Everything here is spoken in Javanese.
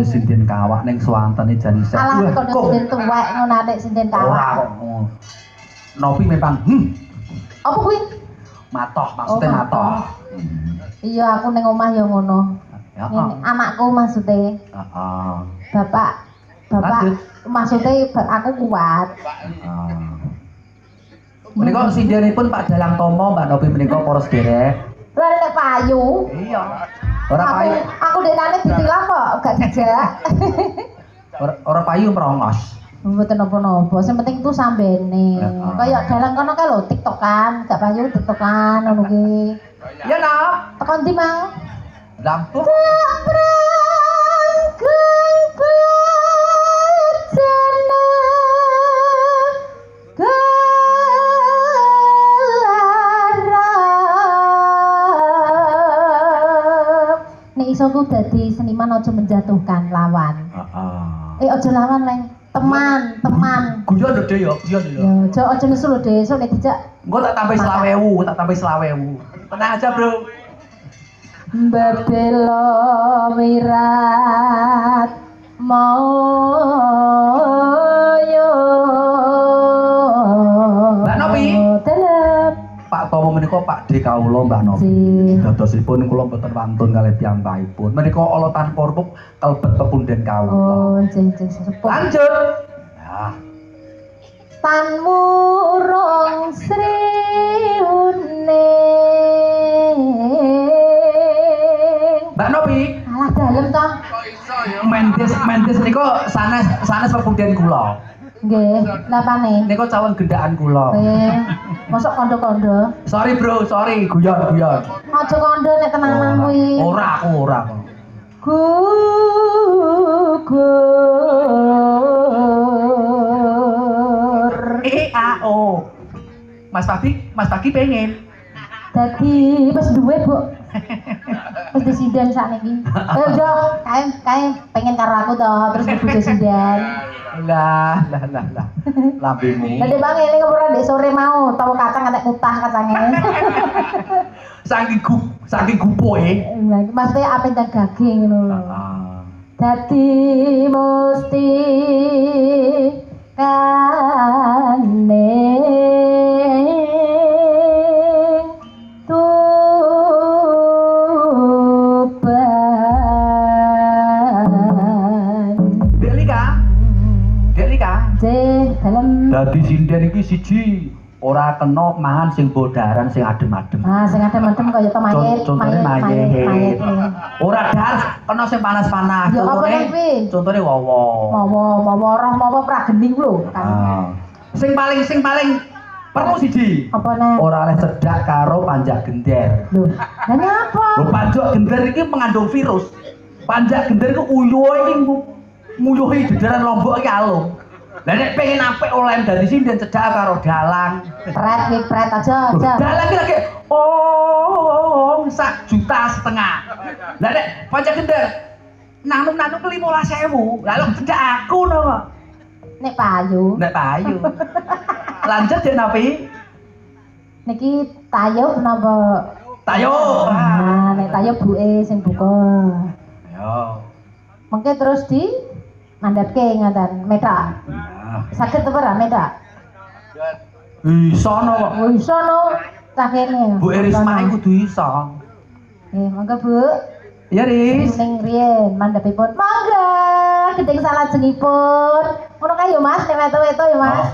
sinden kawak ning swantene jan isih. Alah kok sinden tuwek ngono atik sinden kawak. Ora kok. Nopi memang Apa kuwi? matoh maksudnya matoh. Iya aku ning omah ya ngono. Ya. Anakku maksudnya. Heeh. Bapak maksudnya aku kuat. Menika sindenipun Pak Dalang Tomo, Mbak Nopi menika para sederek. Lah nek payu. Iya. Ora payu. Aku dekane ditilang kok, gak dijak. Ora payu merongos. Mboten napa-napa, sing penting itu sambene. Kayak dalang kono kae lho TikTokan, gak payu TikTokan ngono ki. Iya, Nak. Tekan ndi, Mang? Lampu. Nek iso ku dadi seniman aja menjatuhkan lawan. Heeh. Aja lawan, Leng. Teman. Guyon lho, Dek, ya. Guyon lho. Ya, aja nesu lho, Dek. Sok nek dijak Engko tak tambahi 20.000. Tenang aja, Bro. Babelo wirat moyo. Mbak Nopi. Pak Tomo menika Pak D kawula Mbak Nopi. Dadosipun kula mboten wantun kalih piyambakipun. Menika ala tanpa rupuk kalebet pepunden kawula. Oh, nggih sepuh. Lanjut. Nah. Tan murung sriune. Mbak Nopi. Alah dalem toh. Mendes niku sanes pepunden kula. Nggih, lapane. Niku cawan gendaan kula. Mosok kondo-kondo. Sorry bro, sorry, guyon. Aja kondo nek tenanan kuwi. Ora aku. Gugur. AO. Mas Pagi pengen. Dadi wis duwe, Bu. Wis disinden sakniki. Yo, kae pengen karo aku to, terus dibujuk sinden. Lah. Lambemu. Lah Dek Bang ini ora ndek sore mau, tahu kacang ngantek mutah kacange. Saking gupoe. Maksudnya apa dan daging ngono lho. Dadi mesti kane Delika. Dalam. Dadi sinden iki siji ora kena mangan sing bodaran sing adem-adem. Sing adem-adem kaya to mayit. Contone mayit. Ora dar kena sing panas-panas. Ya apa kuwi? Contone wowo. Mawa pragening lho. Sing paling perlu siji. Apa nek? Ora oleh cedak karo panjak gender. Lho, lha nyapa? Lho panjak gender iki mengandung virus. Panjak gender iku uyuhe iki nguyuhi jajaran Lombok iki alung. Lah nek pengen apik oleh dadi sinden cedak karo dalang. Pret aja. Dalang iki lagi 1,5 juta. Lah nek panjang gender nanu 15.000. Lah lho cedak aku no. Nek payu. Lanjut Dek Nopi. Niki tayub napa? Tayub. Nek tayub buke sing buka. Yo. Mengke terus di mandhatke ngaten medak. Saged apa ora medak? Iso no kok. Oh iso no. Tak kene. Bu Erisma kudu iso. Mangga Bu. Ya Riz. Ning riyen mandhapipun. Mangga. Gedeng salajengipun. Ngono kae yo Mas, nek weto-weto yo Mas.